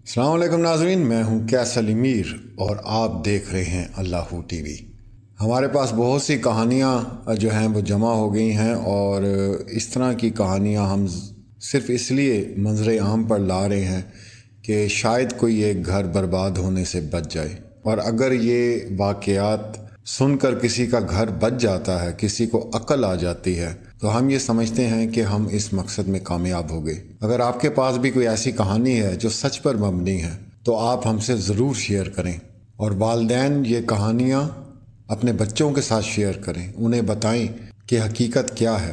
السلام علیکم ناظرین، میں ہوں کیسل امیر اور آپ دیکھ رہے ہیں اللہ ٹی وی۔ ہمارے پاس بہت سی کہانیاں جو ہیں وہ جمع ہو گئی ہیں، اور اس طرح کی کہانیاں ہم صرف اس لیے منظر عام پر لا رہے ہیں کہ شاید کوئی ایک گھر برباد ہونے سے بچ جائے، اور اگر یہ واقعات سن کر کسی کا گھر بچ جاتا ہے، کسی کو عقل آ جاتی ہے، تو ہم یہ سمجھتے ہیں کہ ہم اس مقصد میں کامیاب ہو گئے۔ اگر آپ کے پاس بھی کوئی ایسی کہانی ہے جو سچ پر مبنی ہے تو آپ ہم سے ضرور شیئر کریں، اور والدین یہ کہانیاں اپنے بچوں کے ساتھ شیئر کریں، انہیں بتائیں کہ حقیقت کیا ہے،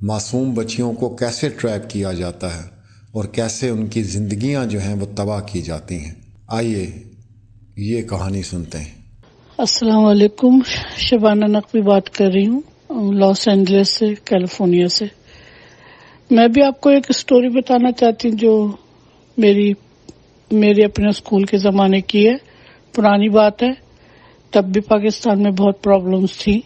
معصوم بچیوں کو کیسے ٹریپ کیا جاتا ہے اور کیسے ان کی زندگیاں جو ہیں وہ تباہ کی جاتی ہیں۔ آئیے یہ کہانی سنتے ہیں۔ السلام علیکم، شبانہ نقوی بات کر رہی ہوں لاس اینجلس سے، کیلیفورنیا سے۔ میں بھی آپ کو ایک سٹوری بتانا چاہتی ہوں جو میری اپنے اسکول کے زمانے کی ہے۔ پرانی بات ہے، تب بھی پاکستان میں بہت پرابلمز تھی۔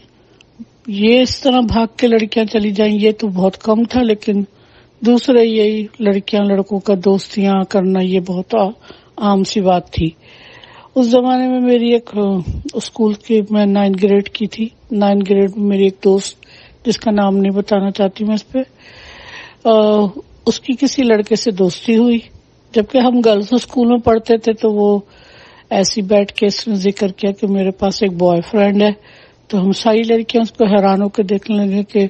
یہ اس طرح بھاگ کے لڑکیاں چلی جائیں یہ تو بہت کم تھا، لیکن دوسرے یہی لڑکیاں لڑکوں کا دوستیاں کرنا یہ بہت عام سی بات تھی۔ اس زمانے میں میری ایک اسکول کی میں 9 گریڈ کی تھی۔ 9 گریڈ میں میری ایک دوست، جس کا نام نہیں بتانا چاہتی میں اس پہ، اس کی کسی لڑکے سے دوستی ہوئی۔ جبکہ ہم گرلز اسکول میں پڑھتے تھے تو وہ ایسی بیٹھ کے اس نے ذکر کیا کہ میرے پاس ایک بوائے فرینڈ ہے، تو ہم ساری لڑکیاں اس کو حیران ہو کے دیکھنے لگے کہ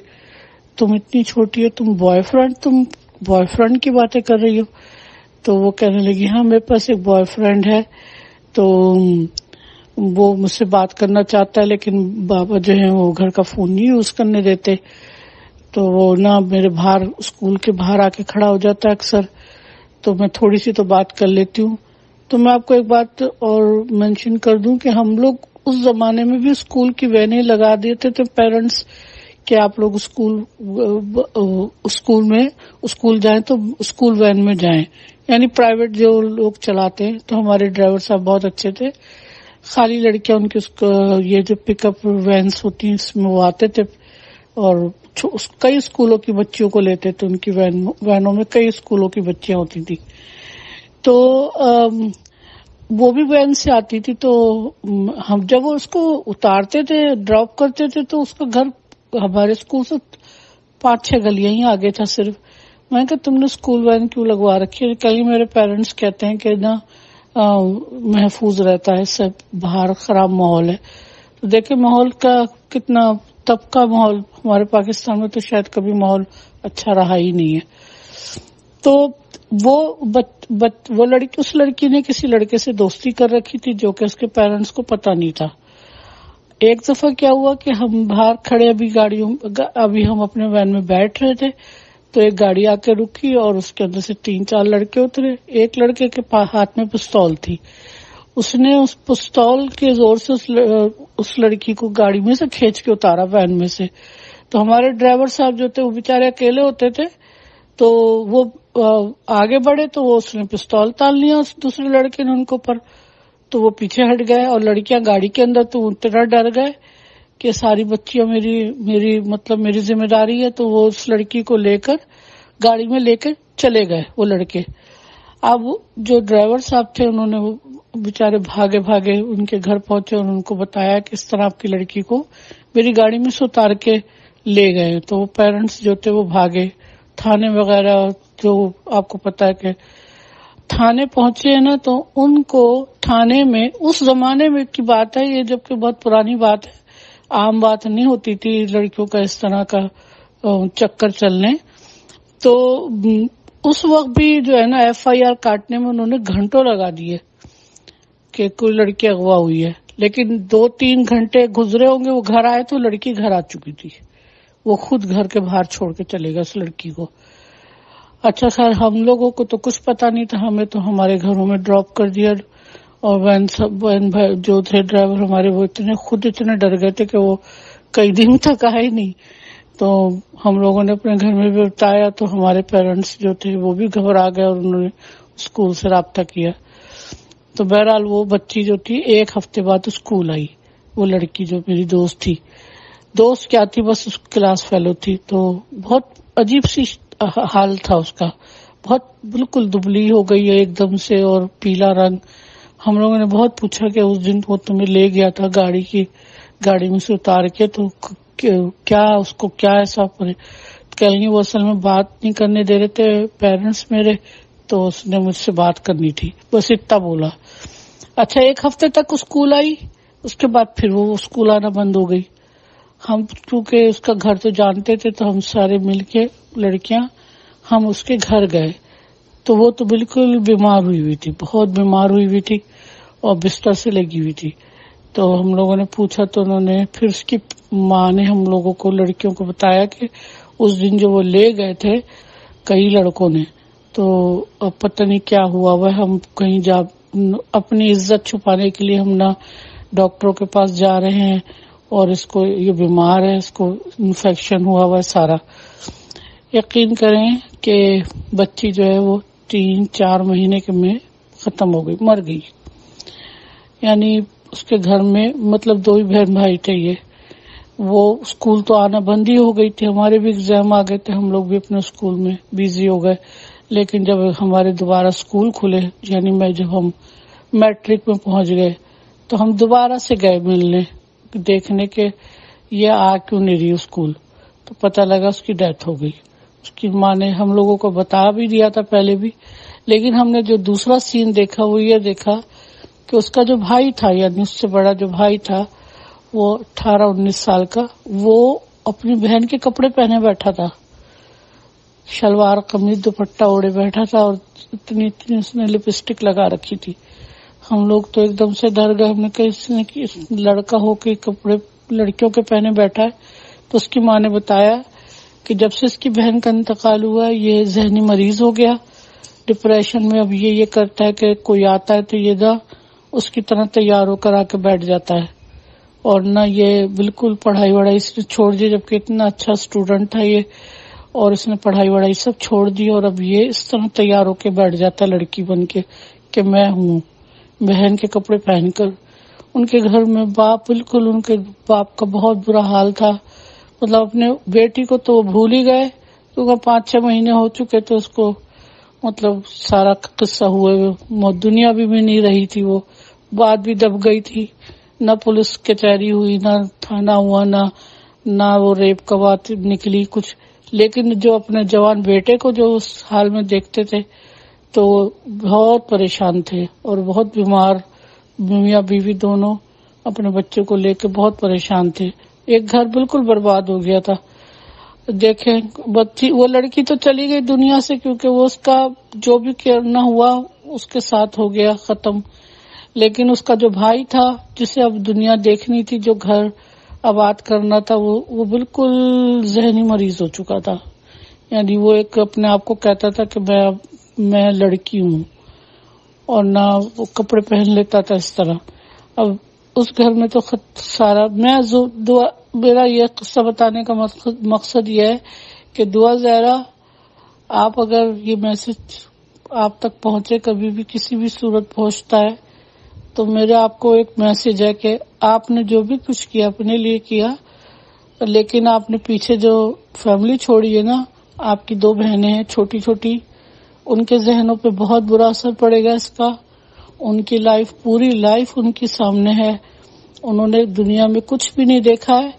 تم اتنی چھوٹی ہو، تم بوائے فرینڈ کی باتیں کر رہی ہو۔ تو وہ کہنے لگی ہاں میرے پاس ایک بوائے فرینڈ ہے، تو وہ مجھ سے بات کرنا چاہتا ہے، لیکن بابا جو ہے وہ گھر کا فون نہیں یوز کرنے دیتے، تو وہ نہ میرے باہر اسکول کے باہر آ کے کھڑا ہو جاتا ہے اکثر، تو میں تھوڑی سی تو بات کر لیتی ہوں۔ تو میں آپ کو ایک بات اور مینشن کر دوں کہ ہم لوگ اس زمانے میں بھی اسکول کی وینیں لگا دیتے تھے پیرنٹس کہ آپ لوگ اسکول جائیں تو اسکول وین میں جائیں، یعنی پرائیویٹ جو لوگ چلاتے ہیں۔ تو ہمارے ڈرائیور صاحب بہت اچھے تھے، خالی لڑکیاں ان کی یہ جو پک اپ وینس ہوتی ہیں اس میں وہ آتے تھے، اور کئی اسکولوں کی بچیوں کو لیتے تھے، ان کی وینوں میں کئی اسکولوں کی بچیاں ہوتی تھی۔ تو وہ بھی وین سے آتی تھی، تو ہم جب وہ اس کو اتارتے تھے، ڈراپ کرتے تھے، تو اس کا گھر ہمارے اسکول سے 5-6 گلیاں ہی آگے تھا صرف۔ میں نے کہا تم نے اسکول وین کیوں لگوا رکھی ہے؟ کئی میرے پیرنٹس کہتے ہیں کہ نا محفوظ رہتا ہے، اس سے باہر خراب ماحول ہے۔ تو دیکھیں ماحول کا کتنا تب کا ماحول، ہمارے پاکستان میں تو شاید کبھی ماحول اچھا رہا ہی نہیں ہے۔ تو وہ لڑکی، اس لڑکی نے کسی لڑکے سے دوستی کر رکھی تھی جو کہ اس کے پیرنٹس کو پتہ نہیں تھا۔ ایک دفعہ کیا ہوا کہ ہم باہر کھڑے ابھی ہم اپنے وین میں بیٹھ رہے تھے، تو ایک گاڑی آ کے رکی اور اس کے اندر سے 3-4 لڑکے اترے۔ ایک لڑکے کے ہاتھ میں پستول تھی، اس نے اس پستول کے زور سے اس لڑکی کو گاڑی میں سے کھینچ کے اتارا وین میں سے۔ تو ہمارے ڈرائیور صاحب جو تھے وہ بےچارے اکیلے ہوتے تھے، تو وہ آگے بڑھے تو وہ اس نے پستول تان لیا اس دوسرے لڑکے نے ان کے اوپر، تو وہ پیچھے ہٹ گئے، اور لڑکیاں گاڑی کے اندر تو اتنا ڈر گئے کہ ساری بچیاں میری ذمہ داری ہے، تو وہ اس لڑکی کو لے کر گاڑی میں لے کے چلے گئے وہ لڑکے۔ اب جو ڈرائیور صاحب تھے انہوں نے بےچارے بھاگے ان کے گھر پہنچے اور ان کو بتایا کہ اس طرح آپ کی لڑکی کو میری گاڑی میں سے اتار کے لے گئے۔ تو وہ پیرنٹس جو تھے وہ بھاگے تھانے وغیرہ، جو آپ کو پتا ہے کہ تھانے پہنچے ہیں نا، تو ان کو تھانے میں اس زمانے میں کی بات ہے یہ، جبکہ بہت پرانی بات ہے، عام بات نہیں ہوتی تھی لڑکیوں کا اس طرح کا چکر چلنے۔ تو اس وقت بھی جو ہے نا FIR کاٹنے میں انہوں نے گھنٹوں لگا دیے کہ کوئی لڑکی اغوا ہوئی ہے، لیکن 2-3 گھنٹے گزرے ہوں گے، وہ گھر آئے تو لڑکی گھر آ چکی تھی، وہ خود گھر کے باہر چھوڑ کے چلے گا اس لڑکی کو۔ اچھا خیر ہم لوگوں کو تو کچھ پتا نہیں تھا، ہمیں تو ہمارے گھروں میں ڈراپ کر دیا، اور وین جو تھے ڈرائیور ہمارے وہ اتنے ڈر گئے تھے کہ وہ کئی دن تک آئے نہیں۔ تو ہم لوگوں نے اپنے گھر میں بھی بتایا، تو ہمارے پیرنٹس جو تھے وہ بھی گھبرا گئے اور انہوں نے اسکول سے رابطہ کیا۔ تو بہرحال وہ بچی جو تھی 1 ہفتے بعد اسکول آئی، وہ لڑکی جو میری دوست تھی، دوست کیا تھی بس اس کلاس فیلو تھی۔ تو بہت عجیب سی حال تھا اس کا، بہت بالکل دبلی ہو گئی ہے ایک دم سے اور پیلا رنگ. ہم لوگوں نے بہت پوچھا کہ اس دن وہ تمہیں لے گیا تھا گاڑی میں سے اتار کے, تو کیا اس کو کیا ایسا پڑے؟ کہیں گے وہ اصل میں بات نہیں کرنے دے رہے تھے پیرنٹس میرے, تو اس نے مجھ سے بات کرنی تھی, بس اتنا بولا. اچھا 1 ہفتے تک اسکول آئی, اس کے بعد پھر وہ اسکول آنا بند ہو گئی. ہم چونکہ اس کا گھر تو جانتے تھے تو ہم سارے مل کے لڑکیاں ہم اس کے گھر گئے, تو وہ تو بالکل بیمار ہوئی تھی, بہت بیمار ہوئی تھی اور بستر سے لگی ہوئی تھی. تو ہم لوگوں نے پوچھا تو انہوں نے پھر اس کی ماں نے ہم لوگوں کو لڑکیوں کو بتایا کہ اس دن جو وہ لے گئے تھے کئی لڑکوں نے, تو اب پتہ نہیں کیا ہوا وہ, ہم کہیں جا اپنی عزت چھپانے کے لیے ہم نہ ڈاکٹروں کے پاس جا رہے ہیں اور اس کو یہ بیمار ہے, اس کو انفیکشن ہوا ہوا ہے سارا. یقین کریں کہ بچی جو ہے وہ 3-4 مہینے کے میں ختم ہو گئی, مر گئی. یعنی اس کے گھر میں مطلب 2 ہی بہن بھائی تھے یہ, وہ اسکول تو آنا بند ہی ہو گئی تھی, ہمارے بھی ایگزام آ گئے تھے, ہم لوگ بھی اپنے اسکول میں بیزی ہو گئے. لیکن جب ہمارے دوبارہ اسکول کھلے, یعنی جب ہم میٹرک میں پہنچ گئے, تو ہم دوبارہ سے گئے ملنے, دیکھنے کے یہ آ کیوں نہیں رہی اسکول, تو پتہ لگا اس کی ڈیتھ ہو گئی. اس کی ماں نے ہم لوگوں کو بتا بھی دیا تھا پہلے بھی, لیکن ہم نے جو دوسرا سین دیکھا وہ یہ دیکھا کہ اس کا جو بھائی تھا, یعنی اس سے بڑا جو بھائی تھا, وہ 18-19 سال کا, وہ اپنی بہن کے کپڑے پہنے بیٹھا تھا, شلوار قمیض دوپٹہ اوڑے بیٹھا تھا, اور اتنی اس نے لپسٹک لگا رکھی تھی. ہم لوگ تو ایک دم سے ڈر گئے, ہم نے کہا اس نے لڑکا ہو کے کپڑے لڑکیوں کے پہنے بیٹھا ہے. تو اس کی ماں نے بتایا کہ جب سے اس کی بہن کا انتقال ہوا یہ ذہنی مریض ہو گیا, ڈپریشن میں. اب یہ کرتا ہے کہ کوئی آتا ہے تو یہ اس کی طرح تیار ہو کر آ کے بیٹھ جاتا ہے, اور نہ یہ بالکل پڑھائی وڑھائی اس نے چھوڑ دی, جبکہ اتنا اچھا اسٹوڈنٹ تھا یہ, اور اس نے پڑھائی وڑھائی سب چھوڑ دی, اور اب یہ اس طرح تیار ہو کے بیٹھ جاتا لڑکی بن کے کہ میں ہوں, بہن کے کپڑے پہن کر. ان کے گھر میں باپ, بالکل ان کے باپ کا بہت برا حال تھا, مطلب اپنے بیٹی کو تو وہ بھول ہی گئے, کیونکہ 5-6 مہینے ہو چکے تھے اس کو, مطلب سارا قصہ ہوئے, دنیا بھی نہیں رہی تھی, وہ بات بھی دب گئی تھی, نہ پولیس کچہری ہوئی, نہ تھانہ ہوا, نہ وہ ریپ کا بات نکلی کچھ. لیکن جو اپنے جوان بیٹے کو جو اس حال میں دیکھتے تھے تو بہت پریشان تھے, اور بہت بیمار, میاں بیوی دونوں اپنے بچے کو لے کے بہت پریشان تھے. ایک گھر بالکل برباد ہو گیا تھا. دیکھیں بچی, وہ لڑکی تو چلی گئی دنیا سے, کیونکہ وہ اس کا جو بھی کرنا ہوا اس کے ساتھ ہو گیا, ختم. لیکن اس کا جو بھائی تھا جسے اب دنیا دیکھنی تھی, جو گھر آباد کرنا تھا, وہ بالکل ذہنی مریض ہو چکا تھا. یعنی وہ ایک اپنے آپ کو کہتا تھا کہ میں لڑکی ہوں, اور نہ وہ کپڑے پہن لیتا تھا اس طرح. اب اس گھر میں تو سارا, میرا یہ قصہ بتانے کا مقصد یہ ہے کہ دعا زہرا, آپ اگر یہ میسج آپ تک پہنچے, کبھی بھی کسی بھی صورت پہنچتا ہے, تو میرا آپ کو ایک میسج ہے کہ آپ نے جو بھی کچھ کیا اپنے لیے کیا, لیکن آپ نے پیچھے جو فیملی چھوڑی ہے نا, آپ کی 2 بہنیں ہیں چھوٹی چھوٹی, ان کے ذہنوں پہ بہت برا اثر پڑے گا اس کا. ان کی لائف, پوری لائف ان کی سامنے ہے, انہوں نے دنیا میں کچھ بھی نہیں دیکھا ہے.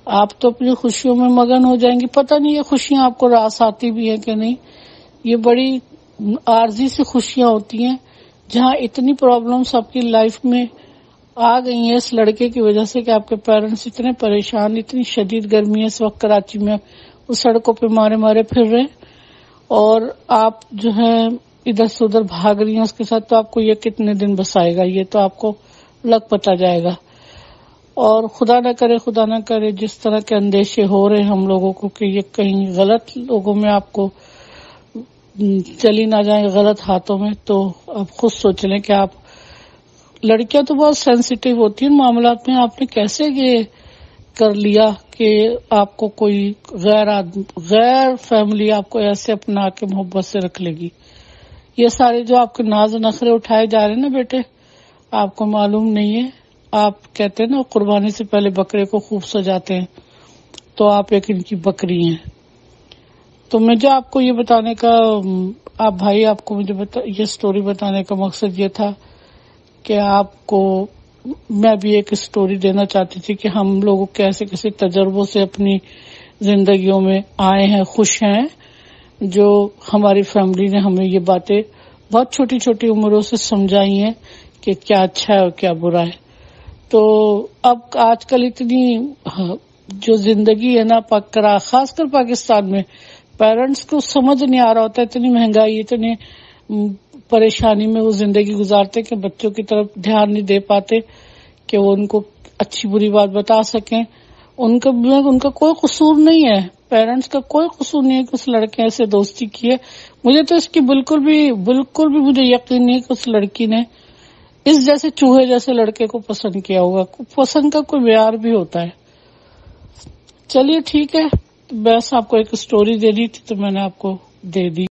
آپ تو اپنی خوشیوں میں مگن ہو جائیں گی, پتہ نہیں یہ خوشیاں آپ کو راس آتی بھی ہیں کہ نہیں. یہ بڑی عارضی سی خوشیاں ہوتی ہیں, جہاں اتنی پرابلمس آپ کی لائف میں آ گئی ہیں اس لڑکے کی وجہ سے کہ آپ کے پیرنٹس اتنے پریشان, اتنی شدید گرمی ہے اس وقت کراچی میں, وہ سڑکوں پہ مارے پھر رہے, اور آپ جو ہے ادھر سے ادھر بھاگ رہی ہیں اس کے ساتھ. تو آپ کو یہ کتنے دن بسائے گا, یہ تو آپ کو لگ پتا جائے گا. اور خدا نہ کرے جس طرح کے اندیشے ہو رہے ہیں ہم لوگوں کو کہ یہ کہیں غلط لوگوں میں آپ کو چلی نہ جائیں, غلط ہاتھوں میں, تو آپ خود سوچ لیں کہ آپ, لڑکیاں تو بہت سینسیٹیو ہوتی ہیں معاملات میں, آپ نے کیسے یہ کر لیا کہ آپ کو کوئی غیر فیملی آپ کو ایسے اپنا کے محبت سے رکھ لے گی. یہ سارے جو آپ کے ناز و نخرے اٹھائے جا رہے ہیں نا بیٹے, آپ کو معلوم نہیں ہے. آپ کہتے ہیں نا قربانی سے پہلے بکرے کو خوب سجاتے ہیں, تو آپ ایک ان کی بکری ہیں. تو میں جو آپ کو یہ بتانے کا آپ بھائی آپ کو مجھے یہ سٹوری بتانے کا مقصد یہ تھا کہ آپ کو میں بھی ایک سٹوری دینا چاہتی تھی کہ ہم لوگ کیسے کیسے تجربوں سے اپنی زندگیوں میں آئے ہیں، خوش ہیں، جو ہماری فیملی نے ہمیں یہ باتیں بہت چھوٹی چھوٹی عمروں سے سمجھائی ہیں کہ کیا اچھا ہے اور کیا برا ہے. تو اب آج کل اتنی جو زندگی ہے نا خاص کر پاکستان میں پیرنٹس کو سمجھ نہیں آ رہا ہوتا، اتنی مہنگائی، اتنی پریشانی میں وہ زندگی گزارتے کہ بچوں کی طرف دھیان نہیں دے پاتے کہ وہ ان کو اچھی بری بات بتا سکیں. ان کا کوئی قصور نہیں ہے، پیرنٹس کا کوئی قصور نہیں ہے کہ اس لڑکے سے دوستی کی ہے. مجھے تو اس کی بالکل بھی مجھے یقین نہیں کہ اس لڑکی نے اس جیسے چوہے جیسے لڑکے کو پسند کیا ہوگا. پسند کا کوئی معیار بھی ہوتا ہے. چلیے ٹھیک ہے، بس آپ کو ایک سٹوری دینی تھی تو میں نے آپ کو دے دی.